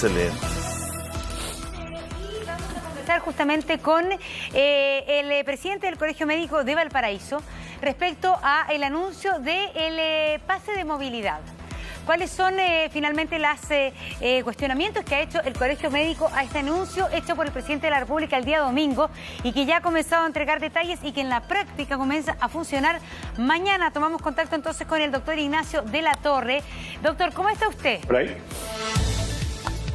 Excelente. Justamente con el presidente del Colegio Médico de Valparaíso respecto a el anuncio del pase de movilidad. ¿Cuáles son finalmente los cuestionamientos que ha hecho el Colegio Médico a este anuncio hecho por el presidente de la República el día domingo y que ya ha comenzado a entregar detalles y que en la práctica comienza a funcionar mañana? Tomamos contacto entonces con el doctor Ignacio de la Torre. Doctor, ¿cómo está usted? Por ahí.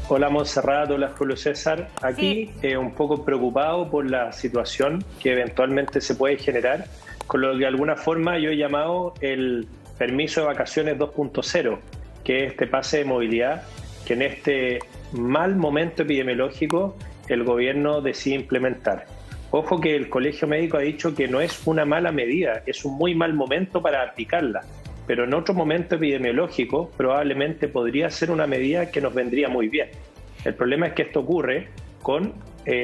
Hola Montserrat, hola Julio César. Aquí un poco preocupado por la situación que eventualmente se puede generar, con lo que de alguna forma yo he llamado el permiso de vacaciones 2.0, que es este pase de movilidad que en este mal momento epidemiológico el gobierno decide implementar. Ojo que el Colegio Médico ha dicho que no es una mala medida, es un muy mal momento para aplicarla, pero en otro momento epidemiológico probablemente podría ser una medida que nos vendría muy bien. El problema es que esto ocurre con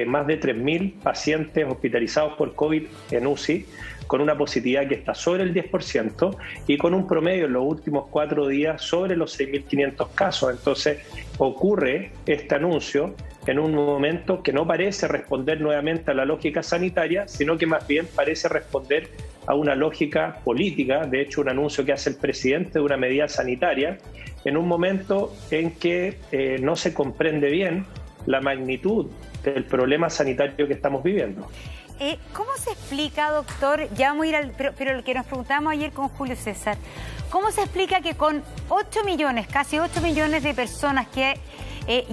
más de 3.000 pacientes hospitalizados por COVID en UCI, con una positividad que está sobre el 10% y con un promedio en los últimos 4 días sobre los 6.500 casos. Entonces ocurre este anuncio en un momento que no parece responder nuevamente a la lógica sanitaria, sino que más bien parece responder a una lógica política. De hecho, un anuncio que hace el presidente de una medida sanitaria en un momento en que no se comprende bien la magnitud del problema sanitario que estamos viviendo. ¿Cómo se explica, doctor? Ya vamos a ir pero lo que nos preguntábamos ayer con Julio César, ¿cómo se explica que con 8 millones, casi 8 millones de personas que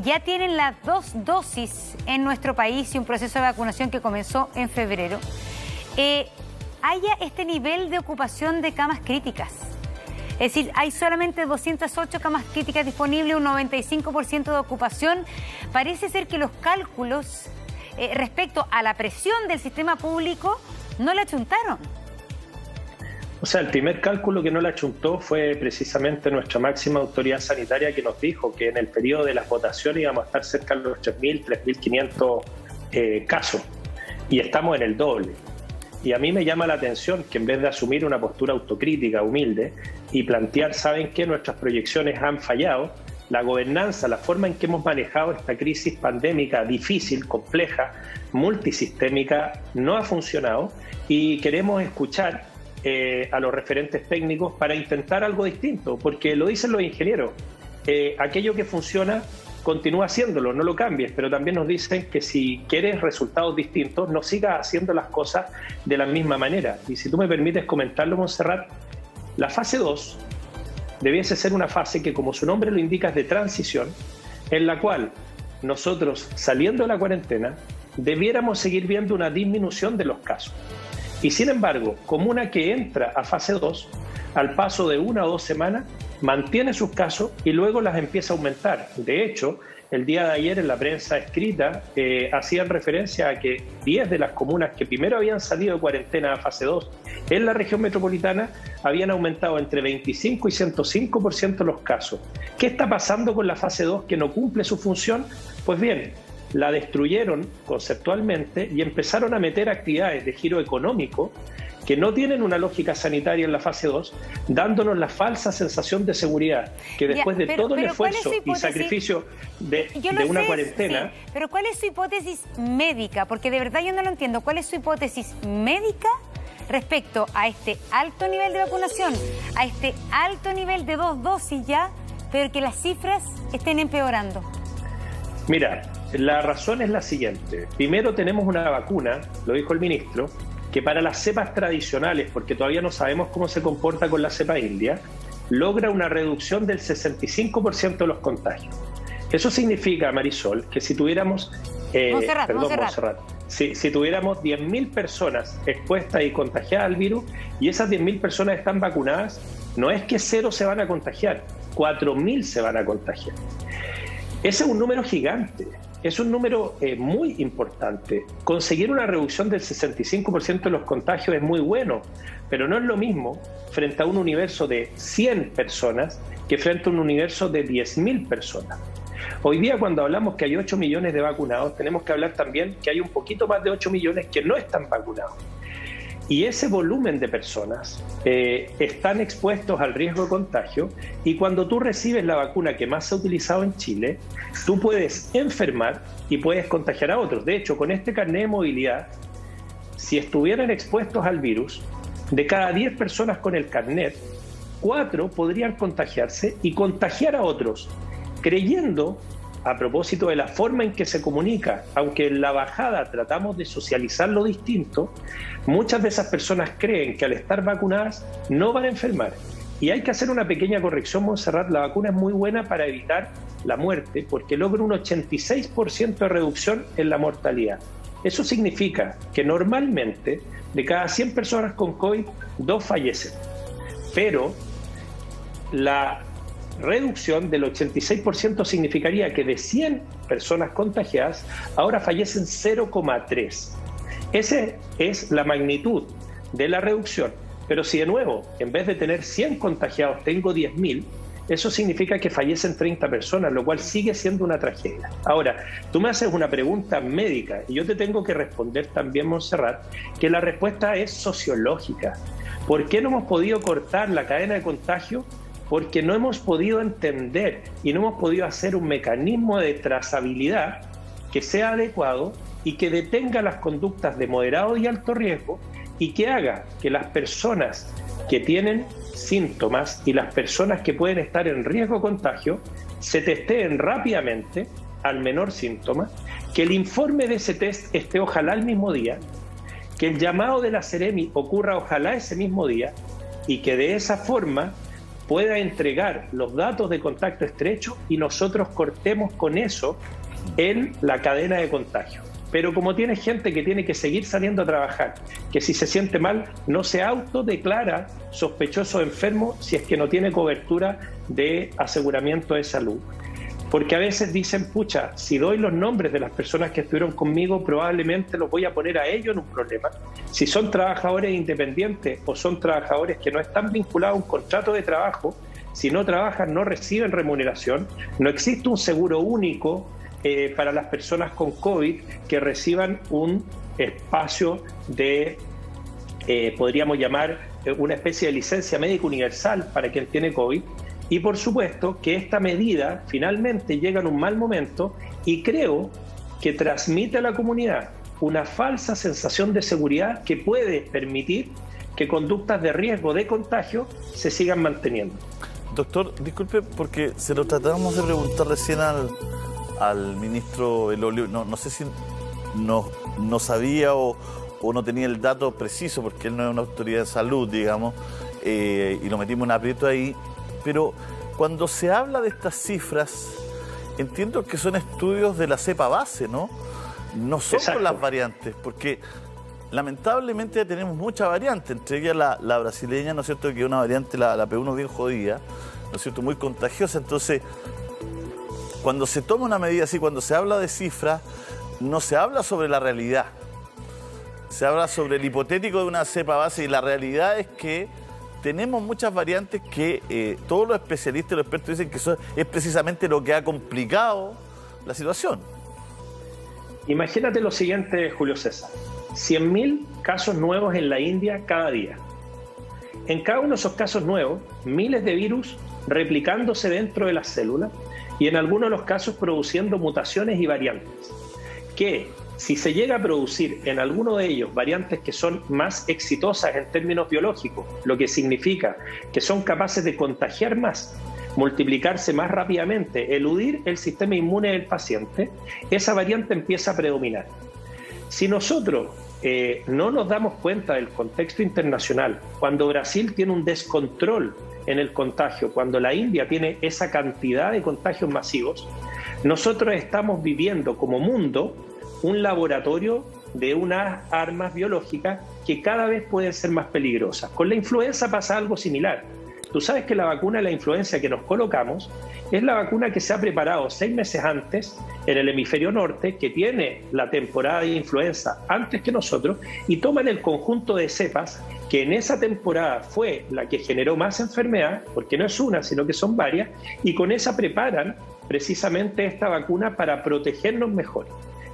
ya tienen las 2 dosis en nuestro país y un proceso de vacunación que comenzó en febrero, haya este nivel de ocupación de camas críticas? Es decir, hay solamente 208 camas críticas disponibles, un 95% de ocupación. Parece ser que los cálculos respecto a la presión del sistema público no la achuntaron. O sea, el primer cálculo que no la achuntó fue precisamente nuestra máxima autoridad sanitaria, que nos dijo que en el periodo de las votaciones íbamos a estar cerca de los 3.000, 3.500 casos. Y estamos en el doble. Y a mí me llama la atención que en vez de asumir una postura autocrítica, humilde, y plantear, ¿saben qué? Nuestras proyecciones han fallado, la gobernanza, la forma en que hemos manejado esta crisis pandémica difícil, compleja, multisistémica, no ha funcionado y queremos escuchar a los referentes técnicos para intentar algo distinto, porque lo dicen los ingenieros, aquello que funciona, continúa haciéndolo, no lo cambies, pero también nos dicen que si quieres resultados distintos, no sigas haciendo las cosas de la misma manera. Y si tú me permites comentarlo, Montserrat, la fase 2 debiese ser una fase que, como su nombre lo indica, es de transición, en la cual nosotros, saliendo de la cuarentena, debiéramos seguir viendo una disminución de los casos. Y sin embargo, comuna que entra a fase 2, al paso de 1 o 2 semanas, mantiene sus casos y luego las empieza a aumentar. De hecho, el día de ayer en la prensa escrita hacían referencia a que 10 de las comunas que primero habían salido de cuarentena a fase 2 en la región metropolitana habían aumentado entre 25 y 105% los casos. ¿Qué está pasando con la fase 2 que no cumple su función? Pues bien, la destruyeron conceptualmente y empezaron a meter actividades de giro económico que no tienen una lógica sanitaria en la fase 2, dándonos la falsa sensación de seguridad, que después de todo el esfuerzo y sacrificio de una cuarentena... Sí, pero ¿cuál es su hipótesis médica? Porque de verdad yo no lo entiendo. ¿Cuál es su hipótesis médica respecto a este alto nivel de vacunación, a este alto nivel de 2 dosis ya, pero que las cifras estén empeorando? Mira, la razón es la siguiente. Primero, tenemos una vacuna, lo dijo el ministro, que para las cepas tradicionales, porque todavía no sabemos cómo se comporta con la cepa india, logra una reducción del 65% de los contagios. Eso significa, Marisol, que si tuviéramos... Montserrat. Si tuviéramos 10.000 personas expuestas y contagiadas al virus, y esas 10.000 personas están vacunadas, no es que 0 se van a contagiar, 4.000 se van a contagiar. Ese es un número gigante. Es un número muy importante. Conseguir una reducción del 65% de los contagios es muy bueno, pero no es lo mismo frente a un universo de 100 personas que frente a un universo de 10.000 personas. Hoy día, cuando hablamos que hay 8 millones de vacunados, tenemos que hablar también que hay un poquito más de 8 millones que no están vacunados. Y ese volumen de personas están expuestos al riesgo de contagio, y cuando tú recibes la vacuna que más se ha utilizado en Chile, tú puedes enfermar y puedes contagiar a otros. De hecho, con este carnet de movilidad, si estuvieran expuestos al virus, de cada 10 personas con el carnet, 4 podrían contagiarse y contagiar a otros, creyendo, a propósito de la forma en que se comunica, aunque en la bajada tratamos de socializar lo distinto, muchas de esas personas creen que al estar vacunadas no van a enfermar. Y hay que hacer una pequeña corrección, Montserrat. La vacuna es muy buena para evitar la muerte porque logra un 86% de reducción en la mortalidad. Eso significa que normalmente de cada 100 personas con COVID, 2 fallecen. Pero la reducción del 86% significaría que de 100 personas contagiadas, ahora fallecen 0,3. Esa es la magnitud de la reducción. Pero si de nuevo, en vez de tener 100 contagiados, tengo 10.000, eso significa que fallecen 30 personas, lo cual sigue siendo una tragedia. Ahora, tú me haces una pregunta médica y yo te tengo que responder también, Montserrat, que la respuesta es sociológica. ¿Por qué no hemos podido cortar la cadena de contagio? Porque no hemos podido entender y no hemos podido hacer un mecanismo de trazabilidad que sea adecuado y que detenga las conductas de moderado y alto riesgo y que haga que las personas que tienen síntomas y las personas que pueden estar en riesgo de contagio se testeen rápidamente al menor síntoma, que el informe de ese test esté ojalá el mismo día, que el llamado de la Seremi ocurra ojalá ese mismo día y que de esa forma pueda entregar los datos de contacto estrecho y nosotros cortemos con eso en la cadena de contagio. Pero como tiene gente que tiene que seguir saliendo a trabajar, que si se siente mal no se autodeclara sospechoso enfermo si es que no tiene cobertura de aseguramiento de salud. Porque a veces dicen, pucha, si doy los nombres de las personas que estuvieron conmigo, probablemente los voy a poner a ellos en un problema. Si son trabajadores independientes o son trabajadores que no están vinculados a un contrato de trabajo, si no trabajan no reciben remuneración, no existe un seguro único para las personas con COVID que reciban un espacio de, podríamos llamar, una especie de licencia médica universal para quien tiene COVID. Y por supuesto que esta medida finalmente llega en un mal momento y creo que transmite a la comunidad una falsa sensación de seguridad que puede permitir que conductas de riesgo de contagio se sigan manteniendo. Doctor, disculpe, porque se lo tratamos de preguntar recién al ministro Belolio, no sé si no sabía o no tenía el dato preciso, porque él no es una autoridad de salud, digamos, y lo metimos en aprieto ahí. Pero cuando se habla de estas cifras, entiendo que son estudios de la cepa base, ¿no? No son por las variantes, porque lamentablemente ya tenemos muchas variantes, entre ellas la brasileña, ¿no es cierto?, que es una variante, la P1 bien jodida, ¿no es cierto?, muy contagiosa. Entonces, cuando se toma una medida así, cuando se habla de cifras, no se habla sobre la realidad. Se habla sobre el hipotético de una cepa base y la realidad es que tenemos muchas variantes que todos los especialistas y los expertos dicen que eso es precisamente lo que ha complicado la situación. Imagínate lo siguiente, Julio César. 100.000 casos nuevos en la India cada día. En cada uno de esos casos nuevos, miles de virus replicándose dentro de las células y en algunos de los casos produciendo mutaciones y variantes. Que si se llega a producir en alguno de ellos variantes que son más exitosas en términos biológicos, lo que significa que son capaces de contagiar más, multiplicarse más rápidamente, eludir el sistema inmune del paciente, esa variante empieza a predominar. Si nosotros no nos damos cuenta del contexto internacional, cuando Brasil tiene un descontrol en el contagio, cuando la India tiene esa cantidad de contagios masivos, nosotros estamos viviendo como mundo un laboratorio de unas armas biológicas que cada vez pueden ser más peligrosas. Con la influenza pasa algo similar. Tú sabes que la vacuna de la influenza que nos colocamos es la vacuna que se ha preparado 6 meses antes en el hemisferio norte, que tiene la temporada de influenza antes que nosotros, y toman el conjunto de cepas que en esa temporada fue la que generó más enfermedad, porque no es una, sino que son varias, y con esa preparan precisamente esta vacuna para protegernos mejor.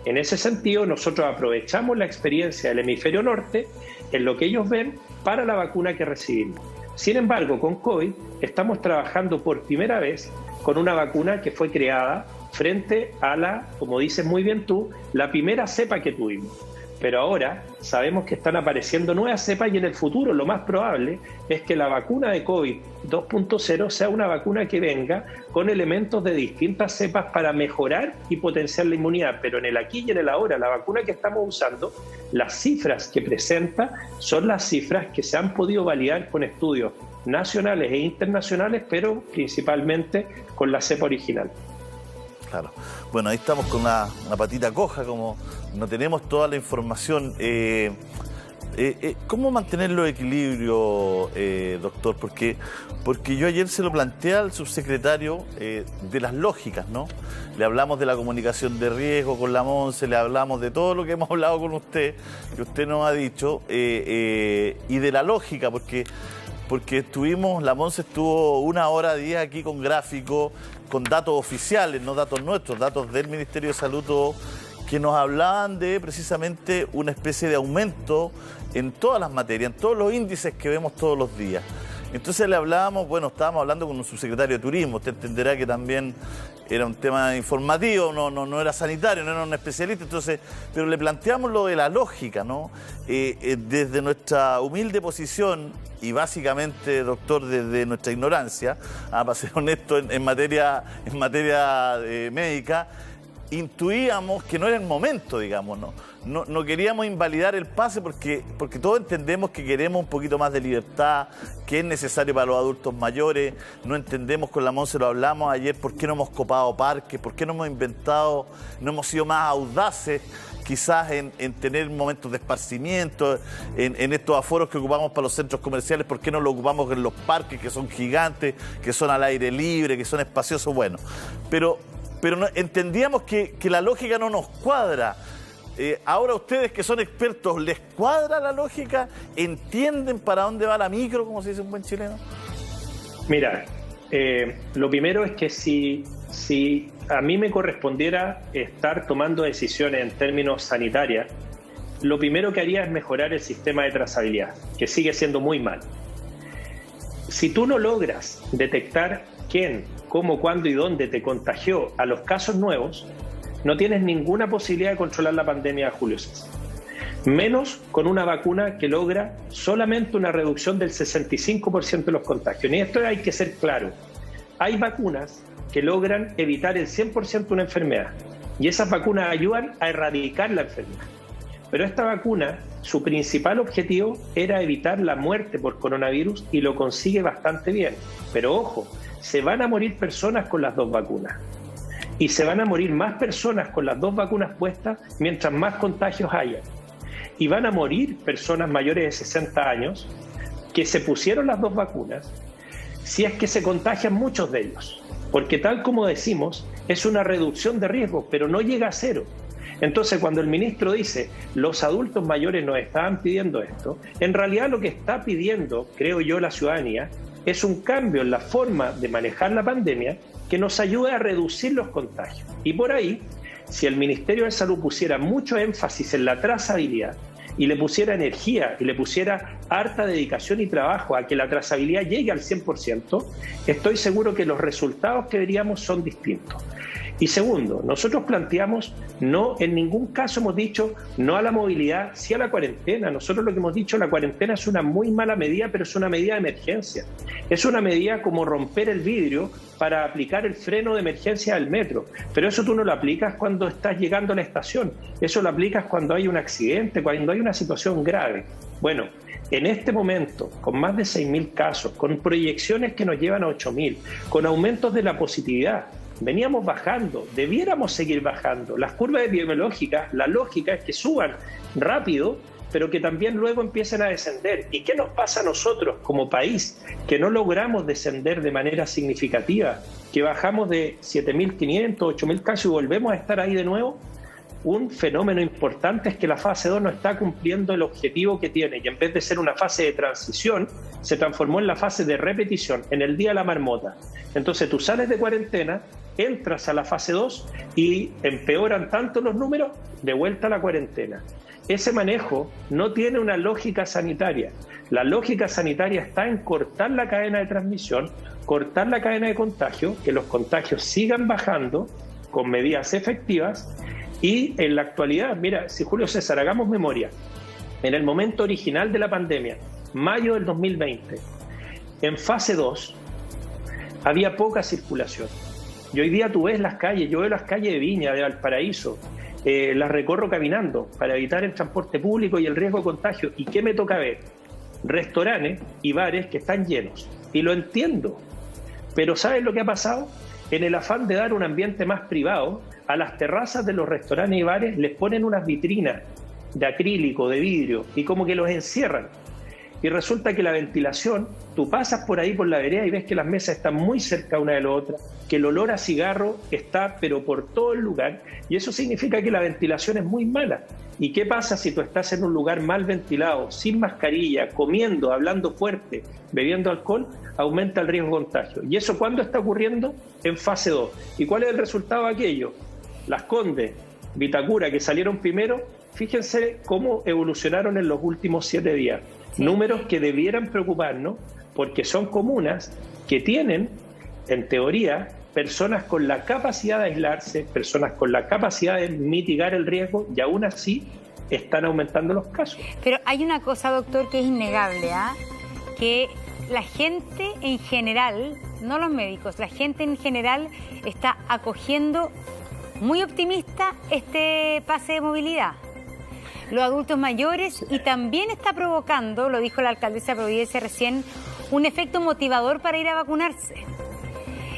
En ese sentido, nosotros aprovechamos la experiencia del hemisferio norte en lo que ellos ven para la vacuna que recibimos. Sin embargo, con COVID estamos trabajando por primera vez con una vacuna que fue creada frente a la, como dices muy bien tú, la primera cepa que tuvimos. Pero ahora sabemos que están apareciendo nuevas cepas y en el futuro lo más probable es que la vacuna de COVID 2.0 sea una vacuna que venga con elementos de distintas cepas para mejorar y potenciar la inmunidad. Pero en el aquí y en el ahora, la vacuna que estamos usando, las cifras que presenta son las cifras que se han podido validar con estudios nacionales e internacionales, pero principalmente con la cepa original. Claro. Bueno, ahí estamos con una patita coja, como no tenemos toda la información. ¿Cómo mantener los equilibrios, doctor? Porque yo ayer se lo planteé al subsecretario de las lógicas, ¿no? Le hablamos de la comunicación de riesgo con la Monse, le hablamos de todo lo que hemos hablado con usted, que usted nos ha dicho, y de la lógica, porque la Monse estuvo 1 hora 10 aquí con gráficos, con datos oficiales, no datos nuestros, datos del Ministerio de Salud, que nos hablaban de precisamente una especie de aumento en todas las materias, en todos los índices que vemos todos los días. Entonces le hablábamos, bueno, estábamos hablando con un subsecretario de Turismo, usted entenderá que también era un tema informativo, no era sanitario, no era un especialista, entonces, pero le planteamos lo de la lógica, ¿no? Desde nuestra humilde posición y básicamente, doctor, desde nuestra ignorancia, para ser honesto en materia médica, intuíamos que no era el momento, digamos, no queríamos invalidar el pase porque todos entendemos que queremos un poquito más de libertad, que es necesario para los adultos mayores. No entendemos, con la Monse lo hablamos ayer, por qué no hemos copado parques, por qué no hemos inventado, no hemos sido más audaces quizás en tener momentos de esparcimiento, en estos aforos que ocupamos para los centros comerciales, por qué no lo ocupamos en los parques, que son gigantes, que son al aire libre, que son espaciosos, bueno. Pero entendíamos que la lógica no nos cuadra. Ahora ustedes que son expertos, ¿les cuadra la lógica? ¿Entienden para dónde va la micro, como se dice un buen chileno? Mira, lo primero es que si a mí me correspondiera estar tomando decisiones en términos sanitarios, lo primero que haría es mejorar el sistema de trazabilidad, que sigue siendo muy mal. Si tú no logras detectar quién, cómo, cuándo y dónde te contagió a los casos nuevos, no tienes ninguna posibilidad de controlar la pandemia, Julio César. Menos con una vacuna que logra solamente una reducción del 65% de los contagios. Y esto hay que ser claro. Hay vacunas que logran evitar el 100% de una enfermedad. Y esas vacunas ayudan a erradicar la enfermedad. Pero esta vacuna, su principal objetivo era evitar la muerte por coronavirus y lo consigue bastante bien. Pero ojo, se van a morir personas con las 2 vacunas. Y se van a morir más personas con las 2 vacunas puestas mientras más contagios haya. Y van a morir personas mayores de 60 años que se pusieron las 2 vacunas si es que se contagian muchos de ellos. Porque tal como decimos, es una reducción de riesgo, pero no llega a 0. Entonces, cuando el ministro dice los adultos mayores nos estaban pidiendo esto, en realidad lo que está pidiendo, creo yo, la ciudadanía, es un cambio en la forma de manejar la pandemia que nos ayude a reducir los contagios. Y por ahí, si el Ministerio de Salud pusiera mucho énfasis en la trazabilidad y le pusiera energía y le pusiera harta dedicación y trabajo a que la trazabilidad llegue al 100%, estoy seguro que los resultados que veríamos son distintos. Y segundo, nosotros planteamos, no, en ningún caso hemos dicho no a la movilidad, sí a la cuarentena. Nosotros lo que hemos dicho, la cuarentena es una muy mala medida, pero es una medida de emergencia. Es una medida como romper el vidrio para aplicar el freno de emergencia del metro. Pero eso tú no lo aplicas cuando estás llegando a la estación. Eso lo aplicas cuando hay un accidente, cuando hay una situación grave. Bueno, en este momento, con más de 6.000 casos, con proyecciones que nos llevan a 8.000, con aumentos de la positividad, veníamos bajando, debiéramos seguir bajando. Las curvas epidemiológicas, la lógica es que suban rápido, pero que también luego empiecen a descender. ¿Y qué nos pasa a nosotros como país? Que no logramos descender de manera significativa, que bajamos de 7.500, 8.000 casos y volvemos a estar ahí de nuevo. Un fenómeno importante es que la fase 2 no está cumpliendo el objetivo que tiene y en vez de ser una fase de transición, se transformó en la fase de repetición, en el día de la marmota. Entonces tú sales de cuarentena, entras a la fase 2 y empeoran tanto los números, de vuelta a la cuarentena. Ese manejo no tiene una lógica sanitaria. La lógica sanitaria está en cortar la cadena de transmisión, cortar la cadena de contagio, que los contagios sigan bajando con medidas efectivas. Y en la actualidad, mira, si Julio César, hagamos memoria, en el momento original de la pandemia, mayo del 2020, en fase 2, había poca circulación. Y hoy día tú ves las calles, yo veo las calles de Viña, de Valparaíso, las recorro caminando para evitar el transporte público y el riesgo de contagio. ¿Y qué me toca ver? Restaurantes y bares que están llenos. Y lo entiendo. Pero ¿sabes lo que ha pasado? En el afán de dar un ambiente más privado, a las terrazas de los restaurantes y bares les ponen unas vitrinas de acrílico, de vidrio, y como que los encierran. Y resulta que la ventilación, tú pasas por ahí por la vereda y ves que las mesas están muy cerca una de la otra, que el olor a cigarro está pero por todo el lugar, y eso significa que la ventilación es muy mala. ¿Y qué pasa si tú estás en un lugar mal ventilado, sin mascarilla, comiendo, hablando fuerte, bebiendo alcohol? Aumenta el riesgo de contagio. ¿Y eso cuándo está ocurriendo? En fase 2. ¿Y cuál es el resultado de aquello? Las Condes, Vitacura, que salieron primero, fíjense cómo evolucionaron en los últimos 7 días. Números que debieran preocuparnos, porque son comunas que tienen, en teoría, personas con la capacidad de aislarse, personas con la capacidad de mitigar el riesgo, y aún así están aumentando los casos. Pero hay una cosa, doctor, que es innegable, que la gente en general, no los médicos, la gente en general está acogiendo muy optimista este pase de movilidad. Los adultos mayores, y también está provocando, lo dijo la alcaldesa de Providencia recién, un efecto motivador para ir a vacunarse.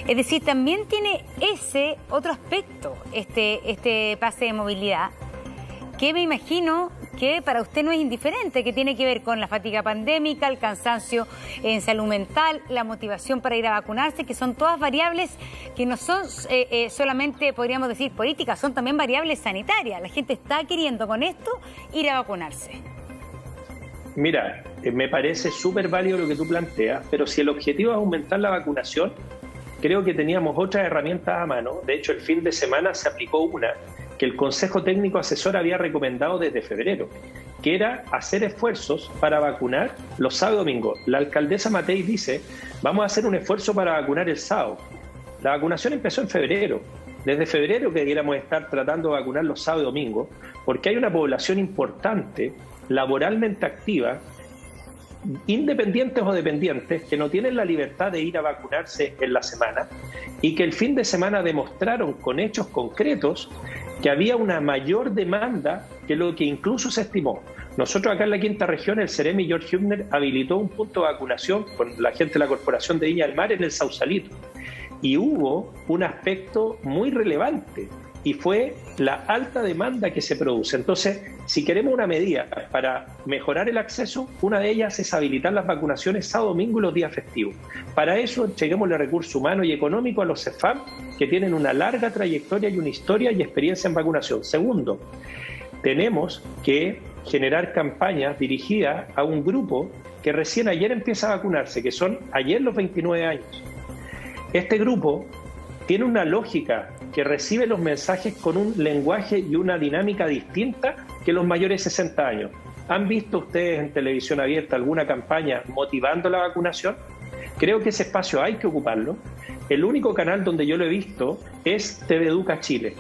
Es decir, también tiene ese otro aspecto, este pase de movilidad, que me imagino que para usted no es indiferente, que tiene que ver con la fatiga pandémica, el cansancio en salud mental, la motivación para ir a vacunarse, que son todas variables que no son solamente, podríamos decir, políticas, son también variables sanitarias. La gente está queriendo con esto ir a vacunarse. Mira, me parece súper válido lo que tú planteas, pero si el objetivo es aumentar la vacunación, creo que teníamos otras herramientas a mano. De hecho, el fin de semana se aplicó una que el Consejo Técnico Asesor había recomendado desde febrero, que era hacer esfuerzos para vacunar los sábados y domingos. La alcaldesa Matei dice, vamos a hacer un esfuerzo para vacunar el sábado. La vacunación empezó en febrero. Desde febrero que debiéramos estar tratando de vacunar los sábados y domingos, porque hay una población importante, laboralmente activa, independientes o dependientes, que no tienen la libertad de ir a vacunarse en la semana, y que el fin de semana demostraron con hechos concretos que había una mayor demanda que lo que incluso se estimó. Nosotros acá en la quinta región, el Ceremi George Hübner habilitó un punto de vacunación con la gente de la Corporación de Viña del Mar en el Sausalito, y hubo un aspecto muy relevante, y fue la alta demanda que se produce. Entonces, si queremos una medida para mejorar el acceso, una de ellas es habilitar las vacunaciones sábado, domingo y los días festivos. Para eso, entreguémosle recursos humanos y económicos a los CEFAM, que tienen una larga trayectoria y una historia y experiencia en vacunación. Segundo, tenemos que generar campañas dirigidas a un grupo que recién ayer empieza a vacunarse, que son ayer los 29 años. Este grupo tiene una lógica que recibe los mensajes con un lenguaje y una dinámica distinta que los mayores de 60 años. ¿Han visto ustedes en televisión abierta alguna campaña motivando la vacunación? Creo que ese espacio hay que ocuparlo. El único canal donde yo lo he visto es TV Educa Chile,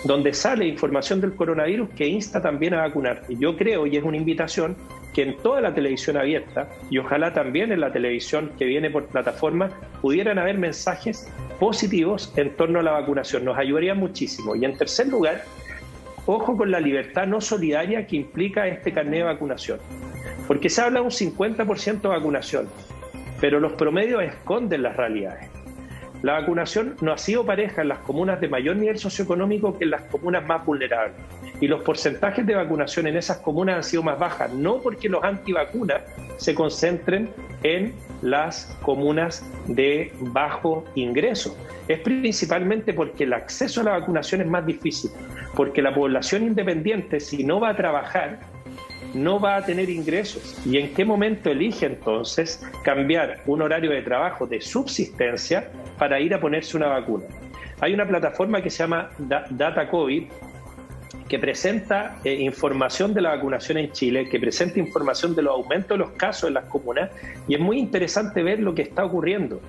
donde sale información del coronavirus que insta también a vacunar. Y yo creo, y es una invitación, que en toda la televisión abierta, y ojalá también en la televisión que viene por plataforma, pudieran haber mensajes positivos en torno a la vacunación. Nos ayudaría muchísimo. Y en tercer lugar, ojo con la libertad no solidaria que implica este carnet de vacunación. Porque se habla de un 50% de vacunación, pero los promedios esconden las realidades. La vacunación no ha sido pareja en las comunas de mayor nivel socioeconómico que en las comunas más vulnerables. Y los porcentajes de vacunación en esas comunas han sido más bajas, no porque los antivacunas se concentren en las comunas de bajo ingreso. Es principalmente porque el acceso a la vacunación es más difícil, porque la población independiente, si no va a trabajar, no va a tener ingresos. ¿Y en qué momento elige entonces cambiar un horario de trabajo de subsistencia para ir a ponerse una vacuna? Hay una plataforma que se llama Data COVID, que presenta información de la vacunación en Chile, que presenta información de los aumentos de los casos en las comunas, y es muy interesante ver lo que está ocurriendo.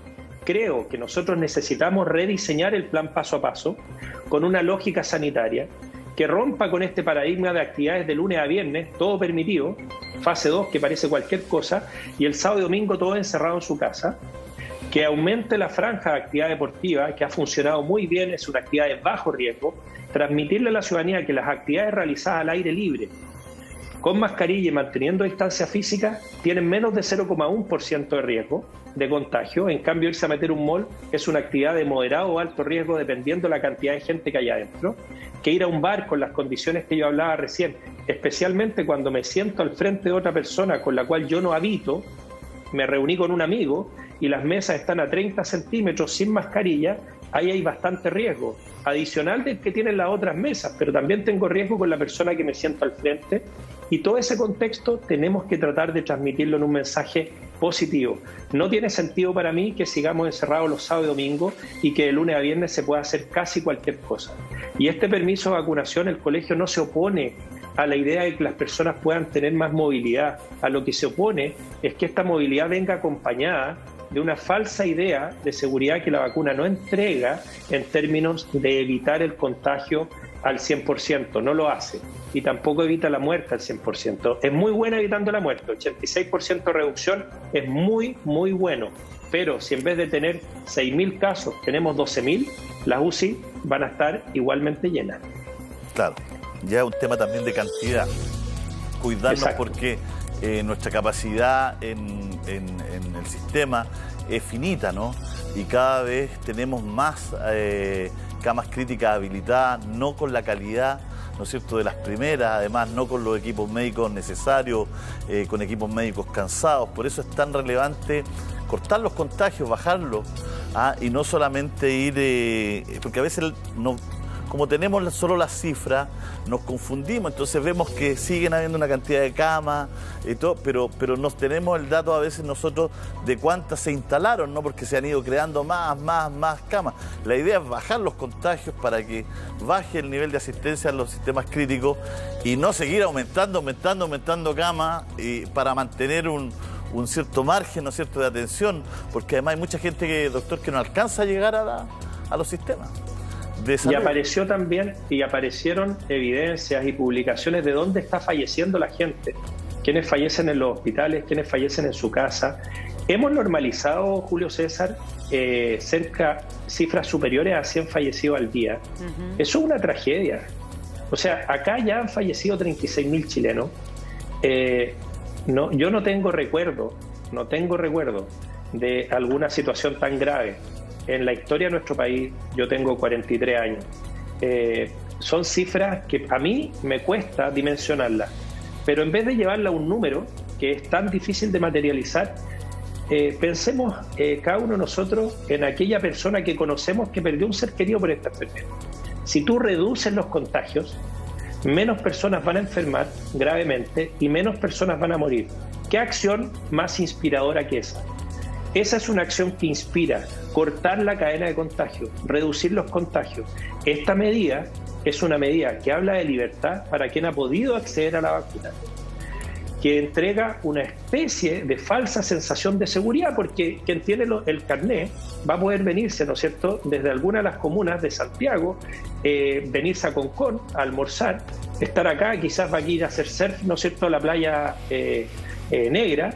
Creo que nosotros necesitamos rediseñar el plan paso a paso con una lógica sanitaria que rompa con este paradigma de actividades de lunes a viernes, todo permitido, fase 2 que parece cualquier cosa, y el sábado y domingo todo encerrado en su casa, que aumente la franja de actividad deportiva, que ha funcionado muy bien, es una actividad de bajo riesgo, transmitirle a la ciudadanía que las actividades realizadas al aire libre, con mascarilla y manteniendo distancia física, tienen menos de 0,1% de riesgo de contagio. En cambio, irse a meter un mall es una actividad de moderado o alto riesgo dependiendo de la cantidad de gente que hay adentro, que ir a un bar con las condiciones que yo hablaba recién, especialmente cuando me siento al frente de otra persona con la cual yo no habito, me reuní con un amigo y las mesas están a 30 centímetros sin mascarilla, ahí hay bastante riesgo, adicional del que tienen las otras mesas, pero también tengo riesgo con la persona que me siento al frente, y todo ese contexto tenemos que tratar de transmitirlo en un mensaje positivo. No tiene sentido para mí que sigamos encerrados los sábados y domingos y que de lunes a viernes se pueda hacer casi cualquier cosa. Y este permiso de vacunación, el colegio no se opone a la idea de que las personas puedan tener más movilidad. A lo que se opone es que esta movilidad venga acompañada de una falsa idea de seguridad que la vacuna no entrega en términos de evitar el contagio al 100%, no lo hace, y tampoco evita la muerte al 100%. Es muy buena evitando la muerte, 86% de reducción es muy, muy bueno, pero si en vez de tener 6.000 casos tenemos 12.000, las UCI van a estar igualmente llenas. Claro, ya es un tema también de cantidad, cuidarnos. Exacto. Porque nuestra capacidad en el sistema es finita, ¿no? Y cada vez tenemos más camas críticas habilitadas, no con la calidad, ¿no es cierto?, de las primeras, además no con los equipos médicos necesarios, con equipos médicos cansados. Por eso es tan relevante cortar los contagios, bajarlos, y no solamente ir, porque a veces no, como tenemos solo las cifras, nos confundimos, entonces vemos que siguen habiendo una cantidad de camas y todo, pero no tenemos el dato a veces nosotros de cuántas se instalaron, ¿no? Porque se han ido creando más camas. La idea es bajar los contagios para que baje el nivel de asistencia en los sistemas críticos y no seguir aumentando camas para mantener un cierto margen, ¿no es cierto?, de atención, porque además hay mucha gente que, doctor, que no alcanza a llegar a los sistemas. Y aparecieron evidencias y publicaciones de dónde está falleciendo la gente, quiénes fallecen en los hospitales, quiénes fallecen en su casa. Hemos normalizado, Julio César, cifras superiores a 100 fallecidos al día. Eso es una tragedia. O sea, acá ya han fallecido 36.000 chilenos. Yo no tengo recuerdo de alguna situación tan grave. En la historia de nuestro país, yo tengo 43 años. Son cifras que a mí me cuesta dimensionarlas, pero en vez de llevarla a un número que es tan difícil de materializar, pensemos cada uno de nosotros en aquella persona que conocemos que perdió un ser querido por esta enfermedad. Si tú reduces los contagios, menos personas van a enfermar gravemente y menos personas van a morir. ¿Qué acción más inspiradora que esa? Esa es una acción que inspira, cortar la cadena de contagio, reducir los contagios. Esta medida es una medida que habla de libertad para quien ha podido acceder a la vacuna, que entrega una especie de falsa sensación de seguridad, porque quien tiene el carnet va a poder venirse, ¿no es cierto?, desde alguna de las comunas de Santiago, venirse a Concón a almorzar, estar acá, quizás va a ir a hacer surf, ¿no es cierto?, a la playa Negra,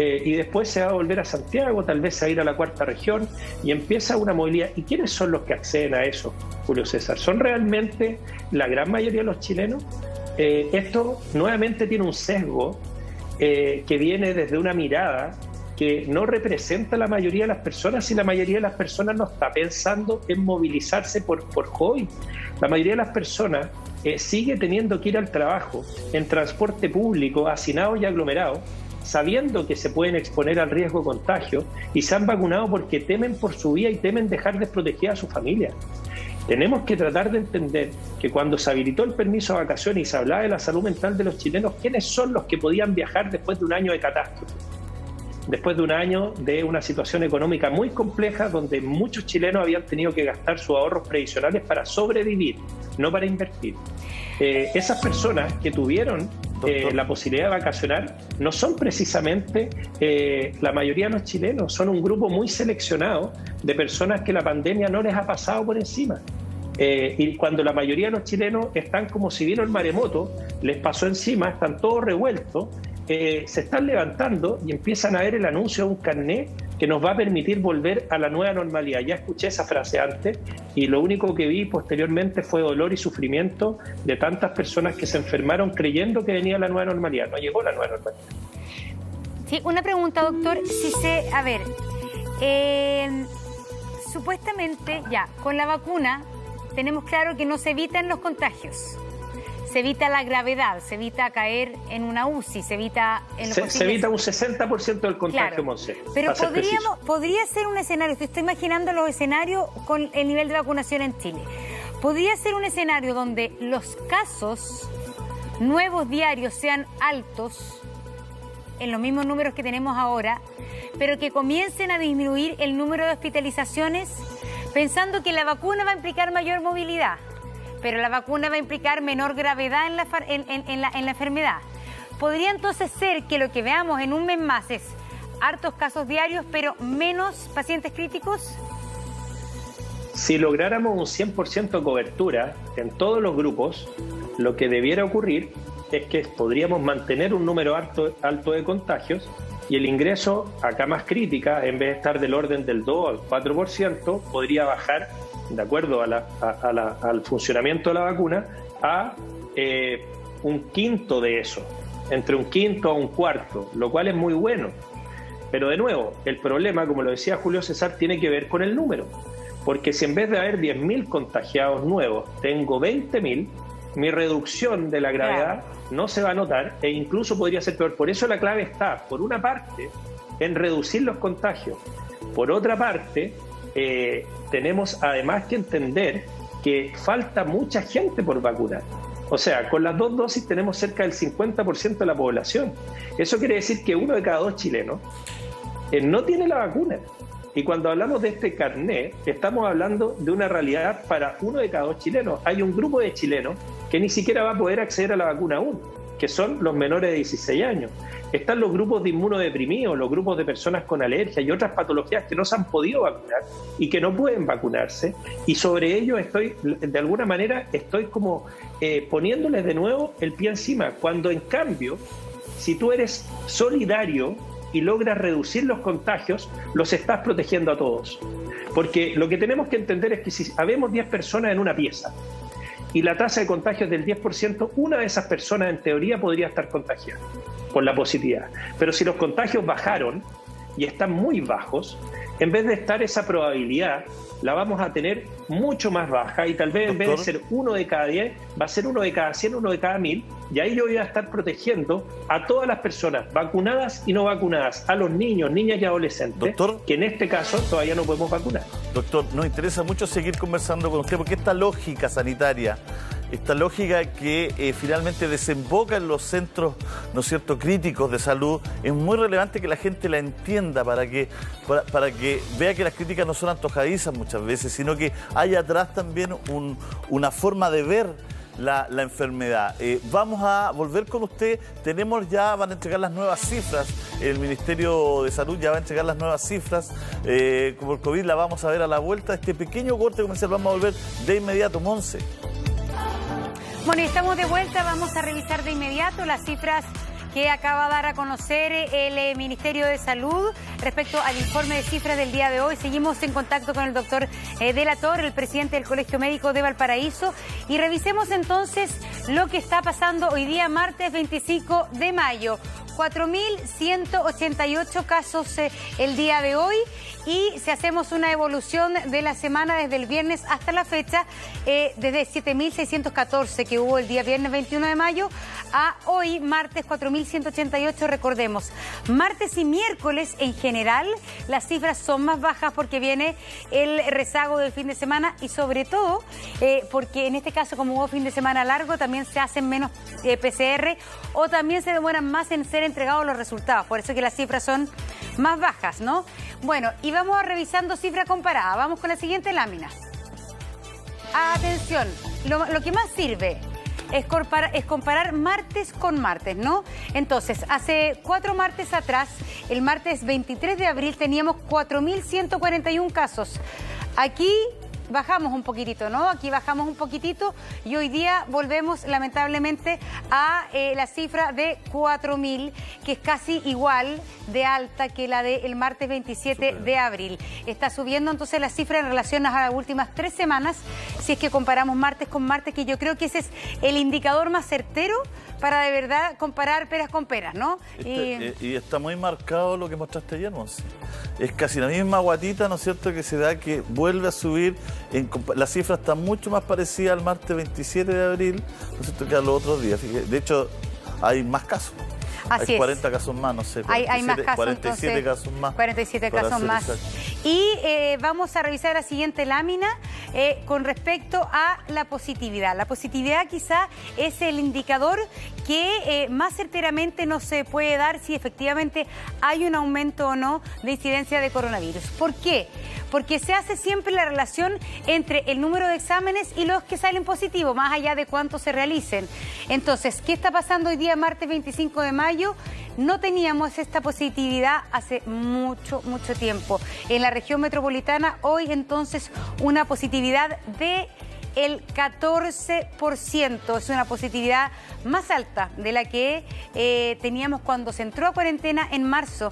y después se va a volver a Santiago, tal vez a ir a la cuarta región, y empieza una movilidad. ¿Y quiénes son los que acceden a eso, Julio César? ¿Son realmente la gran mayoría de los chilenos? Esto nuevamente tiene un sesgo que viene desde una mirada que no representa a la mayoría de las personas, y la mayoría de las personas no está pensando en movilizarse por hobby. La mayoría de las personas sigue teniendo que ir al trabajo en transporte público, hacinado y aglomerado, sabiendo que se pueden exponer al riesgo de contagio, y se han vacunado porque temen por su vida y temen dejar desprotegida a su familia. Tenemos que tratar de entender que cuando se habilitó el permiso de vacaciones y se hablaba de la salud mental de los chilenos, ¿quiénes son los que podían viajar después de un año de catástrofe? después de un año de una situación económica muy compleja donde muchos chilenos habían tenido que gastar sus ahorros previsionales para sobrevivir, no para invertir. Esas personas que tuvieron la posibilidad de vacacionar no son precisamente la mayoría de los chilenos, son un grupo muy seleccionado de personas que la pandemia no les ha pasado por encima. Y cuando la mayoría de los chilenos están como si vino el maremoto, les pasó encima, están todos revueltos, se están levantando y empiezan a ver el anuncio de un carnet que nos va a permitir volver a la nueva normalidad. Ya escuché esa frase antes y lo único que vi posteriormente fue dolor y sufrimiento de tantas personas que se enfermaron creyendo que venía la nueva normalidad. No llegó la nueva normalidad. Sí, una pregunta, doctor. Supuestamente ya, con la vacuna tenemos claro que no se evitan los contagios. Se evita la gravedad, se evita caer en una UCI, se evita... Se evita un 60% del contagio, claro. Monse. Pero podría ser un escenario, estoy imaginando los escenarios con el nivel de vacunación en Chile. Podría ser un escenario donde los casos nuevos diarios sean altos, en los mismos números que tenemos ahora, pero que comiencen a disminuir el número de hospitalizaciones, pensando que la vacuna va a implicar mayor movilidad, pero la vacuna va a implicar menor gravedad en la enfermedad. ¿Podría entonces ser que lo que veamos en un mes más es hartos casos diarios, pero menos pacientes críticos? Si lográramos un 100% de cobertura en todos los grupos, lo que debiera ocurrir es que podríamos mantener un número alto de contagios y el ingreso a camas críticas, en vez de estar del orden del 2 al 4%, podría bajar, de acuerdo al funcionamiento de la vacuna, a un quinto de eso, entre un quinto a un cuarto, lo cual es muy bueno. Pero de nuevo, el problema, como lo decía Julio César, tiene que ver con el número. Porque si en vez de haber 10.000 contagiados nuevos, tengo 20.000, mi reducción de la gravedad no se va a notar e incluso podría ser peor. Por eso la clave está, por una parte, en reducir los contagios. Por otra parte, tenemos además que entender que falta mucha gente por vacunar. O sea, con las 2 dosis tenemos cerca del 50% de la población. Eso quiere decir que 1 de cada 2 chilenos no tiene la vacuna. Y cuando hablamos de este carnet, estamos hablando de una realidad para 1 de cada 2 chilenos. Hay un grupo de chilenos que ni siquiera va a poder acceder a la vacuna aún, que son los menores de 16 años. Están los grupos de inmunodeprimidos, los grupos de personas con alergia y otras patologías que no se han podido vacunar y que no pueden vacunarse. Y sobre ello de alguna manera, estoy como poniéndoles de nuevo el pie encima. Cuando en cambio, si tú eres solidario y logras reducir los contagios, los estás protegiendo a todos. Porque lo que tenemos que entender es que si habemos 10 personas en una pieza y la tasa de contagio es del 10%, una de esas personas en teoría podría estar contagiada por la positividad. Pero si los contagios bajaron y están muy bajos, en vez de estar esa probabilidad, la vamos a tener mucho más baja y tal vez en vez de ser 1 de cada 10, va a ser 1 de cada 100, 1 de cada 1000, y ahí yo voy a estar protegiendo a todas las personas, vacunadas y no vacunadas, a los niños, niñas y adolescentes, doctor, que en este caso todavía no podemos vacunar. Doctor, nos interesa mucho seguir conversando con usted porque esta lógica sanitaria, esta lógica que finalmente desemboca en los centros, ¿no es cierto?, críticos de salud, es muy relevante que la gente la entienda para que vea que las críticas no son antojadizas muchas veces, sino que hay atrás también una forma de ver la enfermedad. Vamos a volver con usted. Van a entregar las nuevas cifras. El Ministerio de Salud ya va a entregar las nuevas cifras. Como el COVID la vamos a ver a la vuelta. Este pequeño corte comercial vamos a volver de inmediato, Monse. Bueno, y estamos de vuelta. Vamos a revisar de inmediato las cifras que acaba de dar a conocer el Ministerio de Salud respecto al informe de cifras del día de hoy. Seguimos en contacto con el doctor De la Torre, el presidente del Colegio Médico de Valparaíso, y revisemos entonces lo que está pasando hoy día, martes 25 de mayo. 4.188 casos el día de hoy, y si hacemos una evolución de la semana desde el viernes hasta la fecha, desde 7.614 que hubo el día viernes 21 de mayo a hoy martes 4.188, recordemos. Martes y miércoles en general las cifras son más bajas porque viene el rezago del fin de semana y sobre todo porque en este caso, como hubo fin de semana largo, también se hacen menos PCR o también se demoran más en ser entregado los resultados, por eso es que las cifras son más bajas, ¿no? Bueno, y vamos a revisando cifra comparada. Vamos con la siguiente lámina. Atención, lo que más sirve es comparar martes con martes, ¿no? Entonces, hace 4 martes atrás, el martes 23 de abril, teníamos 4.141 casos. Aquí bajamos un poquitito, ¿no? Aquí bajamos un poquitito y hoy día volvemos lamentablemente a la cifra de 4.000, que es casi igual de alta que la del martes 27 de abril. Está subiendo entonces la cifra en relación a las últimas 3 semanas, si es que comparamos martes con martes, que yo creo que ese es el indicador más certero para de verdad comparar peras con peras, ¿no? Y está muy marcado lo que mostraste ayer, Monse. Es casi la misma guatita, ¿no es cierto?, que se da, que vuelve a subir. La cifra está mucho más parecida al martes 27 de abril, ¿no es cierto?, que a los otros días. De hecho, hay más casos. Así hay 40 casos más, no sé. 47, hay más casos, 47 entonces, casos más. 47 casos más. Y vamos a revisar la siguiente lámina con respecto a la positividad. La positividad quizá es el indicador que más certeramente no se puede dar si efectivamente hay un aumento o no de incidencia de coronavirus. ¿Por qué? Porque se hace siempre la relación entre el número de exámenes y los que salen positivos, más allá de cuántos se realicen. Entonces, ¿qué está pasando hoy día, martes 25 de mayo? No teníamos esta positividad hace mucho tiempo. En la región metropolitana, hoy entonces una positividad de el 14%. Es una positividad más alta de la que teníamos cuando se entró a cuarentena en marzo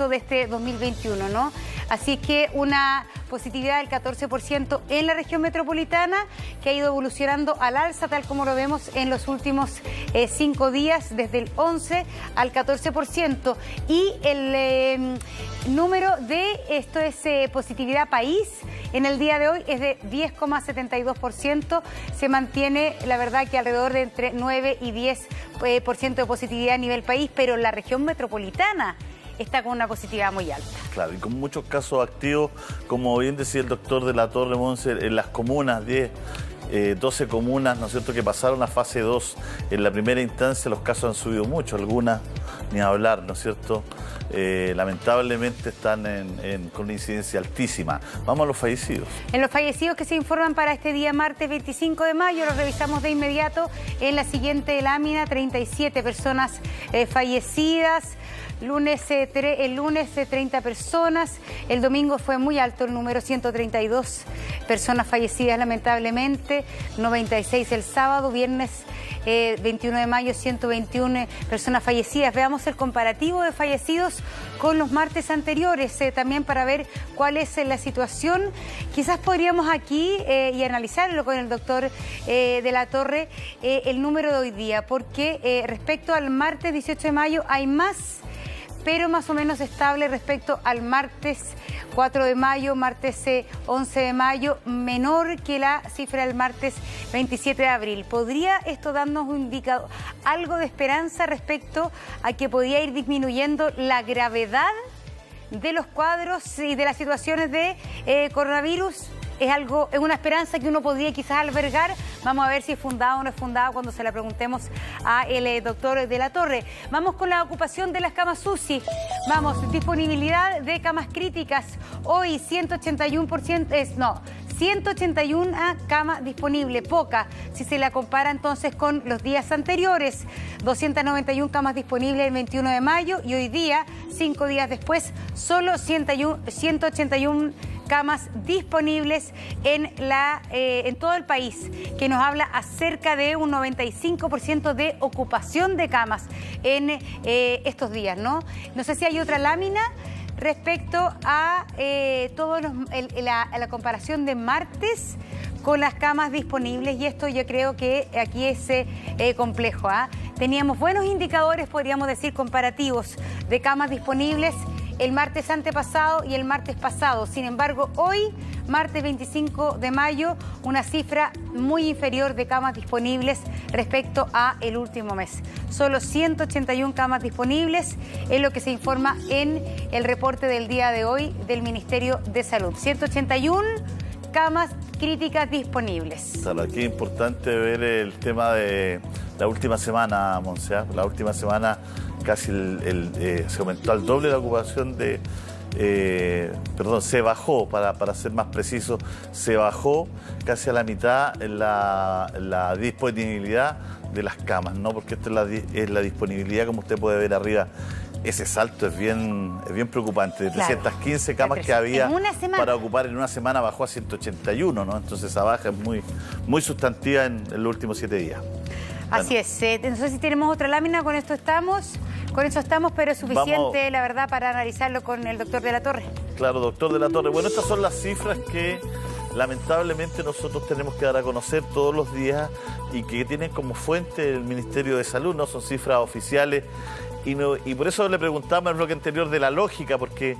de este 2021, ¿no? Así que una positividad del 14% en la región metropolitana, que ha ido evolucionando al alza, tal como lo vemos en los últimos 5 días, desde el 11 al 14%. Y el número de, esto es positividad país, en el día de hoy es de 10,72%. Se mantiene, la verdad, que alrededor de entre 9 y 10% de positividad a nivel país, pero la región metropolitana está con una positividad muy alta. Claro, y con muchos casos activos, como bien decía el doctor de la Torre, Monse, en las comunas, 12 comunas, ¿no es cierto?, que pasaron a fase 2. En la primera instancia los casos han subido mucho, algunas ni hablar, ¿no es cierto? Lamentablemente están con una incidencia altísima. Vamos a los fallecidos. En los fallecidos que se informan para este día martes 25 de mayo, los revisamos de inmediato en la siguiente lámina: 37 personas fallecidas. El lunes 30 personas, el domingo fue muy alto el número, 132 personas fallecidas lamentablemente, 96 el sábado, viernes 21 de mayo, 121 personas fallecidas. Veamos el comparativo de fallecidos con los martes anteriores, también para ver cuál es la situación. Quizás podríamos aquí y analizarlo con el doctor de la Torre, el número de hoy día, porque respecto al martes 18 de mayo hay más, pero más o menos estable respecto al martes 4 de mayo, martes 11 de mayo, menor que la cifra del martes 27 de abril. ¿Podría esto darnos un indicador, algo de esperanza respecto a que podría ir disminuyendo la gravedad de los cuadros y de las situaciones de coronavirus? Es una esperanza que uno podría quizás albergar. Vamos a ver si es fundada o no es fundada cuando se la preguntemos al doctor de la Torre. Vamos con la ocupación de las camas UCI. Vamos, disponibilidad de camas críticas. Hoy 181 camas disponibles, poca, si se la compara entonces con los días anteriores. 291 camas disponibles el 21 de mayo y hoy día, 5 días después, solo 181 camas disponibles en todo el país, que nos habla acerca de un 95% de ocupación de camas en estos días, ¿no? No sé si hay otra lámina respecto a la comparación de martes con las camas disponibles, y esto yo creo que aquí es complejo. Teníamos buenos indicadores, podríamos decir, comparativos de camas disponibles el martes antepasado y el martes pasado. Sin embargo, hoy, martes 25 de mayo, una cifra muy inferior de camas disponibles respecto a el último mes. Solo 181 camas disponibles es lo que se informa en el reporte del día de hoy del Ministerio de Salud. 181 camas críticas disponibles. Claro, aquí es importante ver el tema de la última semana, Monse. La última semana casi se aumentó al doble la ocupación se bajó, para ser más preciso, se bajó casi a la mitad la disponibilidad de las camas, ¿no? Porque esta es la disponibilidad, como usted puede ver arriba. Ese salto es bien preocupante. De 315 camas que había para ocupar en una semana bajó a 181, ¿no? Entonces esa baja es muy sustantiva en los últimos 7 días. Así es. No sé si tenemos otra lámina, con eso estamos, pero es suficiente, la verdad, para analizarlo con el doctor de la Torre. Claro, doctor de la Torre. Bueno, estas son las cifras que lamentablemente nosotros tenemos que dar a conocer todos los días y que tienen como fuente el Ministerio de Salud, no son cifras oficiales. Y por eso le preguntamos en el bloque anterior de la lógica, porque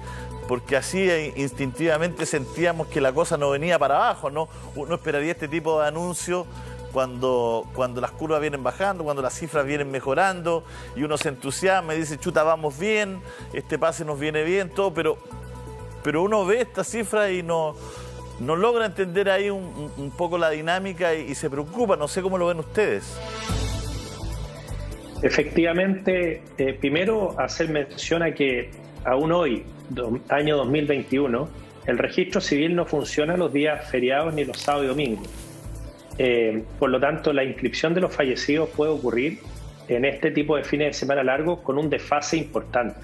así instintivamente sentíamos que la cosa no venía para abajo, ¿no? Uno esperaría este tipo de anuncios cuando las curvas vienen bajando, cuando las cifras vienen mejorando, y uno se entusiasma y dice, chuta, vamos bien, este pase nos viene bien, todo, pero uno ve esta cifra y no logra entender ahí un poco la dinámica y se preocupa. No sé cómo lo ven ustedes. Efectivamente, primero hacer mención a que aún hoy, año 2021, el registro civil no funciona los días feriados ni los sábados y domingos. Por lo tanto, la inscripción de los fallecidos puede ocurrir en este tipo de fines de semana largos con un desfase importante.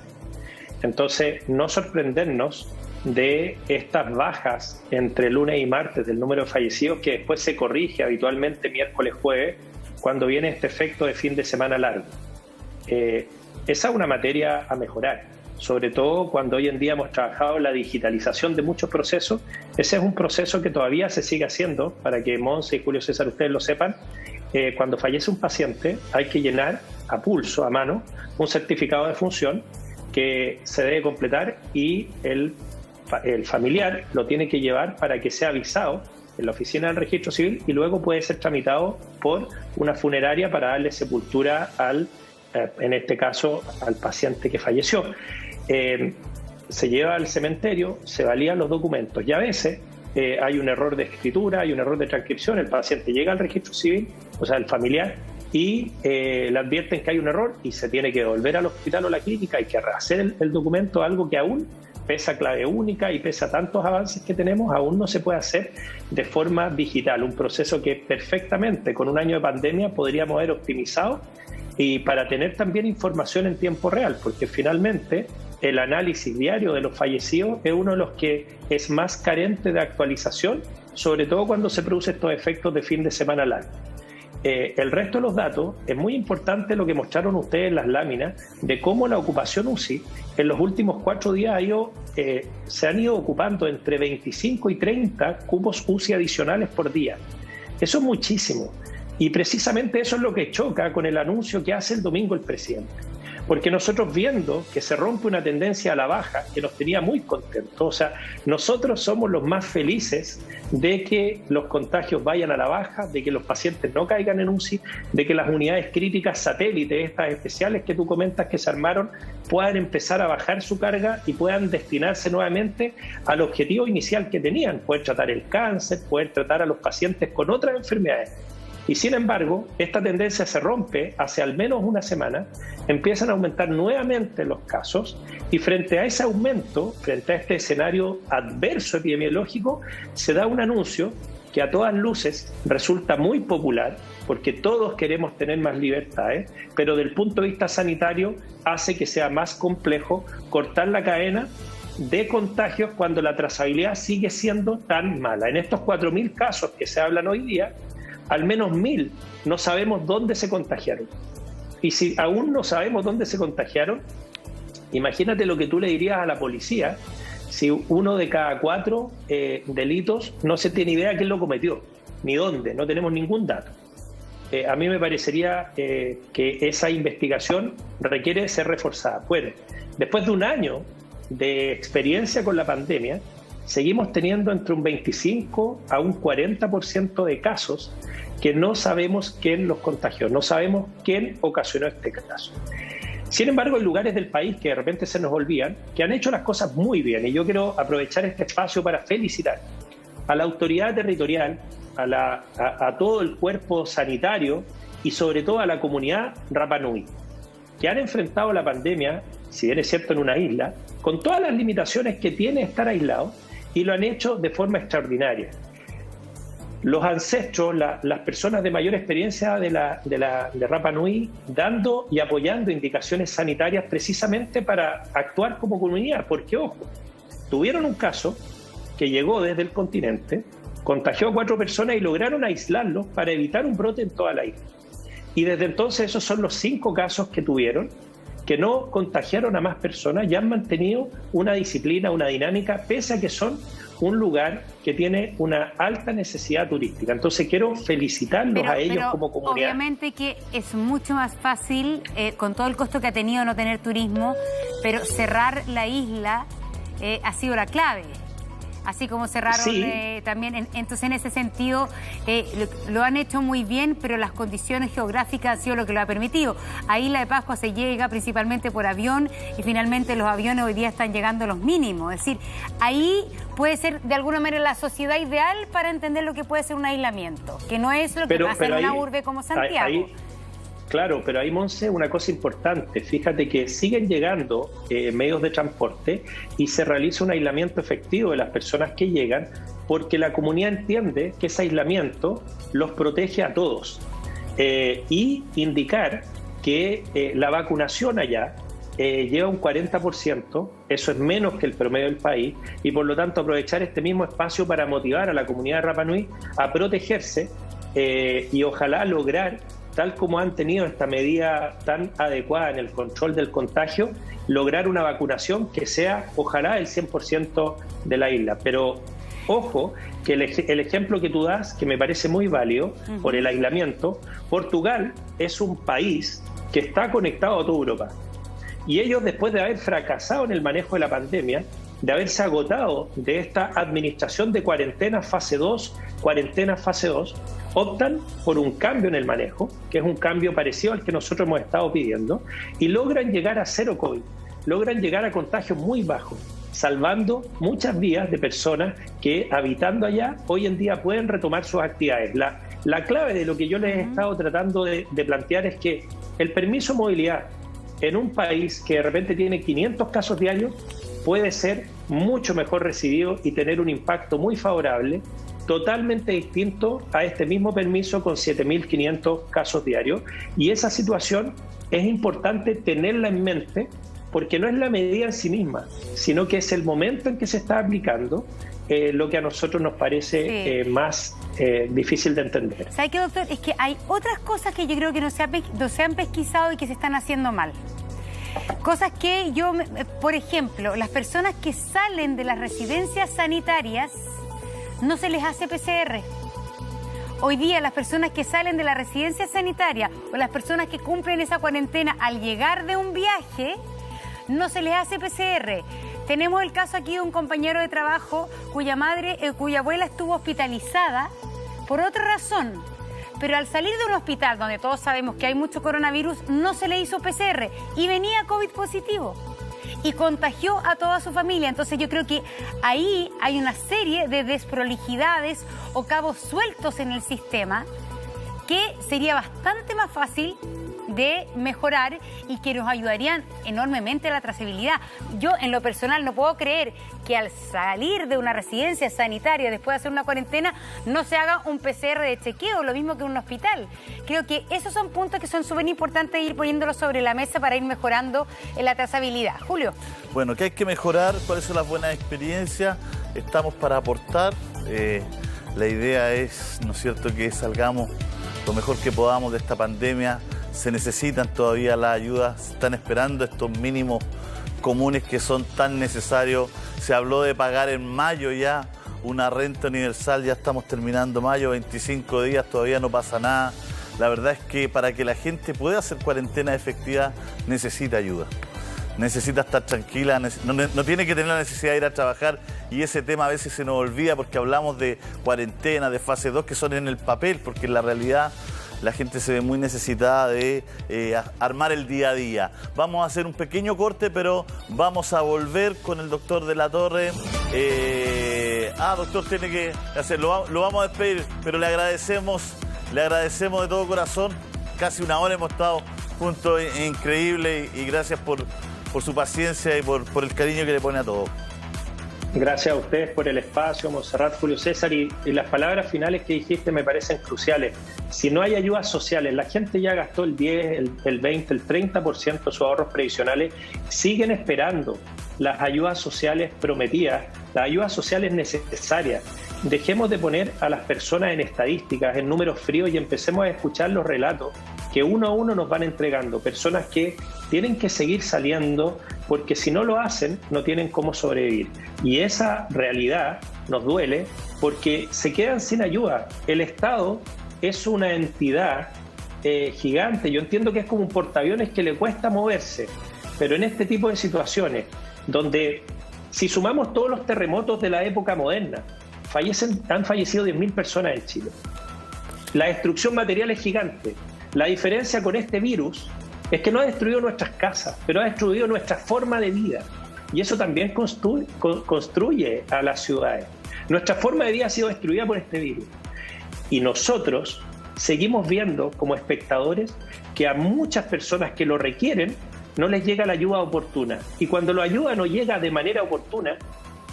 Entonces, no sorprendernos de estas bajas entre lunes y martes del número de fallecidos, que después se corrige habitualmente miércoles, jueves, cuando viene este efecto de fin de semana largo. Esa es una materia a mejorar, sobre todo cuando hoy en día hemos trabajado en la digitalización de muchos procesos. Ese es un proceso que todavía se sigue haciendo, para que Monse y Julio César ustedes lo sepan. Cuando fallece un paciente hay que llenar a pulso, a mano, un certificado de función que se debe completar y el familiar lo tiene que llevar para que sea avisado en la oficina del registro civil y luego puede ser tramitado por una funeraria para darle sepultura en este caso, al paciente que falleció. Se lleva al cementerio, se valían los documentos y a veces hay un error de escritura, hay un error de transcripción, el paciente llega al registro civil, o sea, el familiar, y le advierten que hay un error y se tiene que volver al hospital o a la clínica, hay que rehacer el documento, algo que aún pese a clave única y pese a tantos avances que tenemos, aún no se puede hacer de forma digital. Un proceso que perfectamente con un año de pandemia podríamos haber optimizado, y para tener también información en tiempo real, porque finalmente el análisis diario de los fallecidos es uno de los que es más carente de actualización, sobre todo cuando se producen estos efectos de fin de semana largo. El resto de los datos, es muy importante lo que mostraron ustedes en las láminas de cómo la ocupación UCI en los últimos 4 días se han ido ocupando entre 25 y 30 cupos UCI adicionales por día. Eso es muchísimo. Y precisamente eso es lo que choca con el anuncio que hace el domingo el presidente. Porque nosotros, viendo que se rompe una tendencia a la baja que nos tenía muy contentos, o sea, nosotros somos los más felices de que los contagios vayan a la baja, de que los pacientes no caigan en UCI, de que las unidades críticas satélites, estas especiales que tú comentas que se armaron, puedan empezar a bajar su carga y puedan destinarse nuevamente al objetivo inicial que tenían, poder tratar el cáncer, poder tratar a los pacientes con otras enfermedades. Y sin embargo, esta tendencia se rompe hace al menos una semana, empiezan a aumentar nuevamente los casos y frente a ese aumento, frente a este escenario adverso epidemiológico, se da un anuncio que a todas luces resulta muy popular, porque todos queremos tener más libertades, pero del punto de vista sanitario hace que sea más complejo cortar la cadena de contagios cuando la trazabilidad sigue siendo tan mala. En estos 4.000 casos que se hablan hoy día, al menos 1.000 no sabemos dónde se contagiaron. Y si aún no sabemos dónde se contagiaron, imagínate lo que tú le dirías a la policía si 1 de cada 4 delitos no se tiene idea quién lo cometió, ni dónde, no tenemos ningún dato. A mí me parecería que esa investigación requiere ser reforzada. Bueno, después de un año de experiencia con la pandemia, seguimos teniendo entre un 25 a un 40% de casos que no sabemos quién los contagió, no sabemos quién ocasionó este caso. Sin embargo, hay lugares del país que de repente se nos olvidan, que han hecho las cosas muy bien, y yo quiero aprovechar este espacio para felicitar a la autoridad territorial, a todo el cuerpo sanitario y sobre todo a la comunidad Rapa Nui. que han enfrentado la pandemia, si bien es cierto en una isla, con todas las limitaciones que tiene estar aislado, y lo han hecho de forma extraordinaria. Los ancestros, las personas de mayor experiencia de Rapa Nui, dando y apoyando indicaciones sanitarias precisamente para actuar como comunidad, porque ojo, tuvieron un caso que llegó desde el continente, contagió a 4 personas y lograron aislarlos para evitar un brote en toda la isla. Y desde entonces esos son los 5 casos que tuvieron, que no contagiaron a más personas y han mantenido una disciplina, una dinámica, pese a que son un lugar que tiene una alta necesidad turística. Entonces quiero felicitarlos a ellos como comunidad. Obviamente que es mucho más fácil, con todo el costo que ha tenido no tener turismo, pero cerrar la isla ha sido la clave. Así como cerraron también. Entonces, en ese sentido, lo han hecho muy bien, pero las condiciones geográficas han sido lo que lo ha permitido. A Isla de Pascua se llega principalmente por avión y finalmente los aviones hoy día están llegando a los mínimos. Es decir, ahí puede ser de alguna manera la sociedad ideal para entender lo que puede ser un aislamiento, que no es lo que pasa en una urbe como Santiago. Claro, pero ahí, Monse, una cosa importante. Fíjate que siguen llegando medios de transporte y se realiza un aislamiento efectivo de las personas que llegan porque la comunidad entiende que ese aislamiento los protege a todos. Y indicar que la vacunación allá lleva un 40%, eso es menos que el promedio del país, y por lo tanto aprovechar este mismo espacio para motivar a la comunidad de Rapa Nui a protegerse y ojalá lograr, tal como han tenido esta medida tan adecuada en el control del contagio, lograr una vacunación que sea, ojalá, el 100% de la isla. Pero ojo, que el ejemplo que tú das, que me parece muy válido, por el aislamiento, Portugal es un país que está conectado a toda Europa. Y ellos, después de haber fracasado en el manejo de la pandemia, de haberse agotado de esta administración de cuarentena fase 2, optan por un cambio en el manejo, que es un cambio parecido al que nosotros hemos estado pidiendo, y logran llegar a 0 COVID, logran llegar a contagios muy bajos, salvando muchas vidas de personas que, habitando allá, hoy en día pueden retomar sus actividades. La clave de lo que yo les he estado tratando de plantear es que el permiso de movilidad en un país que de repente tiene 500 casos diarios puede ser mucho mejor recibido y tener un impacto muy favorable, totalmente distinto a este mismo permiso con 7.500 casos diarios. Y esa situación es importante tenerla en mente porque no es la medida en sí misma, sino que es el momento en que se está aplicando lo que a nosotros nos parece más difícil de entender. ¿Sabe qué, doctor? Es que hay otras cosas que yo creo que no se han pesquisado y que se están haciendo mal. Cosas que por ejemplo, las personas que salen de las residencias sanitarias no se les hace PCR. Hoy día las personas que salen de la residencia sanitaria o las personas que cumplen esa cuarentena al llegar de un viaje, no se les hace PCR. Tenemos el caso aquí de un compañero de trabajo cuya abuela estuvo hospitalizada por otra razón. Pero al salir de un hospital donde todos sabemos que hay mucho coronavirus, no se le hizo PCR y venía COVID positivo y contagió a toda su familia. Entonces yo creo que ahí hay una serie de desprolijidades o cabos sueltos en el sistema que sería bastante más fácil de mejorar y que nos ayudarían enormemente a la trazabilidad. Yo, en lo personal, no puedo creer que al salir de una residencia sanitaria después de hacer una cuarentena no se haga un PCR de chequeo, lo mismo que en un hospital. Creo que esos son puntos que son súper importantes ir poniéndolos sobre la mesa para ir mejorando en la trazabilidad. Julio. Bueno, ¿qué hay que mejorar? ¿Cuáles son las buenas experiencias? Estamos para aportar. La idea es, ¿no es cierto?, que salgamos lo mejor que podamos de esta pandemia. Se necesitan todavía las ayudas, se están esperando estos mínimos comunes que son tan necesarios. Se habló de pagar en mayo ya una renta universal, ya estamos terminando mayo, 25 días, todavía no pasa nada. La verdad es que para que la gente pueda hacer cuarentena efectiva necesita ayuda. Necesita estar tranquila, no tiene que tener la necesidad de ir a trabajar, y ese tema a veces se nos olvida porque hablamos de cuarentena, de fase 2, que son en el papel, porque en la realidad la gente se ve muy necesitada de armar el día a día. Vamos a hacer un pequeño corte, pero vamos a volver con el doctor de la Torre. Doctor, tiene que hacerlo. Lo vamos a despedir, pero le agradecemos de todo corazón. Casi una hora hemos estado punto increíble y gracias por su paciencia y por el cariño que le pone a todo. Gracias a ustedes por el espacio, Montserrat, Julio César, y las palabras finales que dijiste me parecen cruciales. Si no hay ayudas sociales, la gente ya gastó el 10, el 20, el 30% de sus ahorros previsionales, siguen esperando las ayudas sociales prometidas, las ayudas sociales necesarias. Dejemos de poner a las personas en estadísticas, en números fríos y empecemos a escuchar los relatos que uno a uno nos van entregando. Personas que tienen que seguir saliendo porque si no lo hacen no tienen cómo sobrevivir. Y esa realidad nos duele porque se quedan sin ayuda. El Estado es una entidad gigante. Yo entiendo que es como un portaaviones que le cuesta moverse, pero en este tipo de situaciones donde si sumamos todos los terremotos de la época moderna, han fallecido 10.000 personas en Chile. La destrucción material es gigante. La diferencia con este virus es que no ha destruido nuestras casas, pero ha destruido nuestra forma de vida. Y eso también construye a las ciudades. Nuestra forma de vida ha sido destruida por este virus. Y nosotros seguimos viendo como espectadores que a muchas personas que lo requieren no les llega la ayuda oportuna. Y cuando la ayuda no llega de manera oportuna,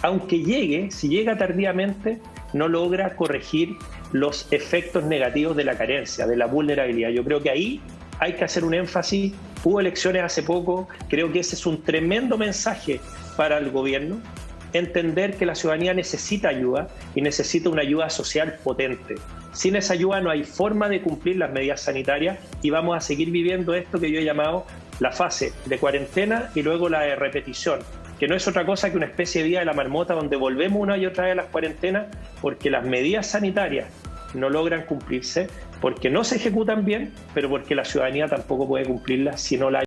aunque llegue, si llega tardíamente, no logra corregir los efectos negativos de la carencia, de la vulnerabilidad. Yo creo que ahí hay que hacer un énfasis. Hubo elecciones hace poco, creo que ese es un tremendo mensaje para el gobierno, entender que la ciudadanía necesita ayuda y necesita una ayuda social potente. Sin esa ayuda no hay forma de cumplir las medidas sanitarias y vamos a seguir viviendo esto que yo he llamado la fase de cuarentena y luego la de repetición, que no es otra cosa que una especie de vía de la marmota donde volvemos una y otra vez a las cuarentenas porque las medidas sanitarias no logran cumplirse, porque no se ejecutan bien, pero porque la ciudadanía tampoco puede cumplirlas si no la